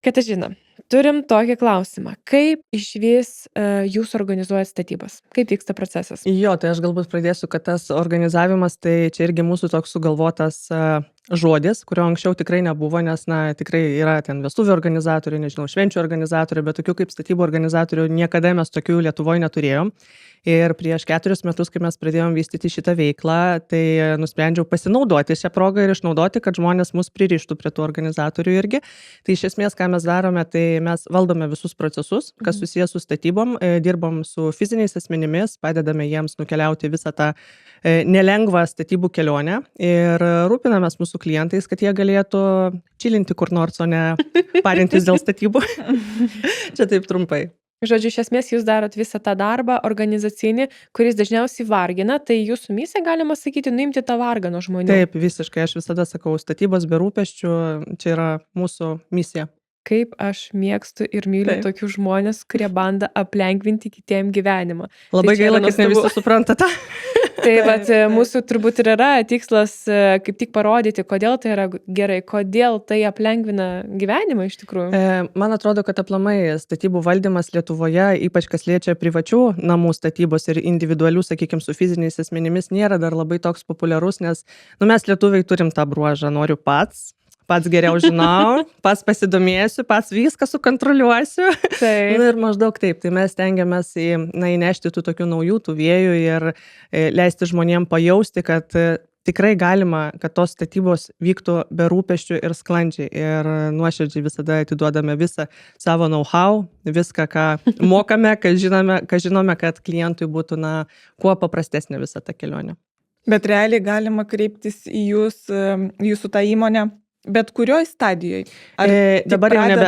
Katažina, turim tokį klausimą. Kaip išvis jūs organizuojat statybas? Kaip vyksta procesas? Jo, tai aš galbūt pradėsiu, kad tas organizavimas, tai čia irgi mūsų toks sugalvotas žodis, kurio anksčiau tikrai nebuvo, nes, tikrai yra ten vestuvių organizatorių, nežinau, švenčių organizatorių, bet tokių kaip statybų organizatorių niekada mes tokių Lietuvoje neturėjom. Ir prieš 4 metus, kai mes pradėjom vystyti šitą veiklą, tai nusprendžiau pasinaudoti šią progą ir išnaudoti, kad žmonės mus pririštų prie tų organizatorių irgi. Tai iš esmės, ką mes darome, tai mes valdome visus procesus, kas susijęs su statybom, dirbam su fiziniais asmenimis, padedame jiems nukeliauti visą tą nelengvą statybų kelionę ir rūpinamės mūsų klientais, kad jie galėtų čilinti kur nors, o ne parintis dėl statybų. Čia taip trumpai. Žodžiu, iš esmės jūs darot visą tą darbą organizacinį, kuris dažniausiai vargina, tai jūsų misija, galima sakyti, nuimti tą vargą nuo žmonių. Taip, visiškai, aš visada sakau, statybos be rūpesčių, čia yra mūsų misija. Kaip aš mėgstu ir myliu tokių žmonės, kurie bando aplenkvinti kitiem gyvenimą. Labai gaila, kad ne visi supranta tą. Tai vat, mūsų turbūt ir yra tikslas kaip tik parodyti, kodėl tai yra gerai, kodėl tai aplengvina gyvenimą iš tikrųjų. Man atrodo, kad aplamai statybų valdymas Lietuvoje, ypač kas liečia privačių namų statybos ir individualių, sakykime, su fiziniais asmenimis, nėra dar labai toks populiarus, nes mes lietuviai turim tą bruožą, noriu pats geriau žinau, pats pasidomėsiu, pats viską sukontroliuosiu. Ir maždaug taip. Tai mes stengiamės įnešti tų tokių naujų tų vėjų ir leisti žmonėm pajausti, kad tikrai galima, kad tos statybos vyktų be rūpesčių ir sklandžiai. Ir nuoširdžiai visada atiduodame visą savo know-how, viską, ką mokame, ką žinome, kad klientui būtų kuo paprastesnė visa ta kelionė. Bet realiai galima kreiptis į jūsų tą įmonę. Bet kurioj stadijoje? Dabar jau nebe.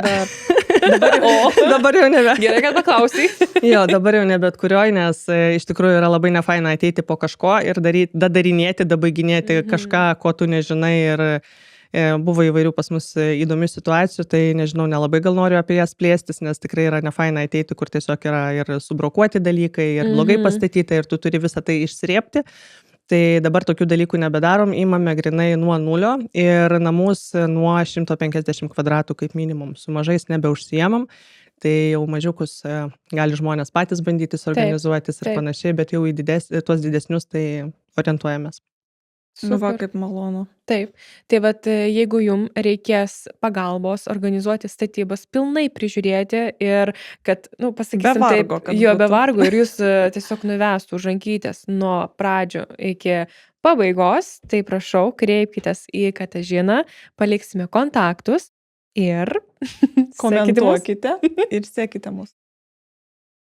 Dabar jau nebe. Gerai, kad paklausai. Jo, dabar jau nebe bet kurioj, nes iš tikrųjų yra labai nefaina ateiti po kažko ir darinėti, dabaiginėti kažką, ko tu nežinai. Ir buvo įvairių pas mus įdomių situacijų, tai nežinau, nelabai gal noriu apie jas plėstis, nes tikrai yra nefaina ateiti, kur tiesiog yra ir subrokuoti dalykai, ir blogai pastatyta, ir tu turi visą tai išsrėpti. Tai dabar tokių dalykų nebedarom, imame grinai nuo nulio ir namus nuo 150 kvadratų kaip minimum. Su mažais nebeužsiemam, tai jau mažiukus gali žmonės patys bandytis organizuotis ir panašiai, bet jau į tuos didesnius tai orientuojamės. Nu va, kaip malonu. Taip. Tai vat, jeigu jum reikės pagalbos organizuoti statybas, pilnai prižiūrėti ir kad, pasakysim taip, be vargo ir jūs tiesiog nuvestų už rankytės nuo pradžio iki pabaigos, tai prašau, kreipkitės į Katažiną, paliksime kontaktus ir komentuokite ir sekite mus.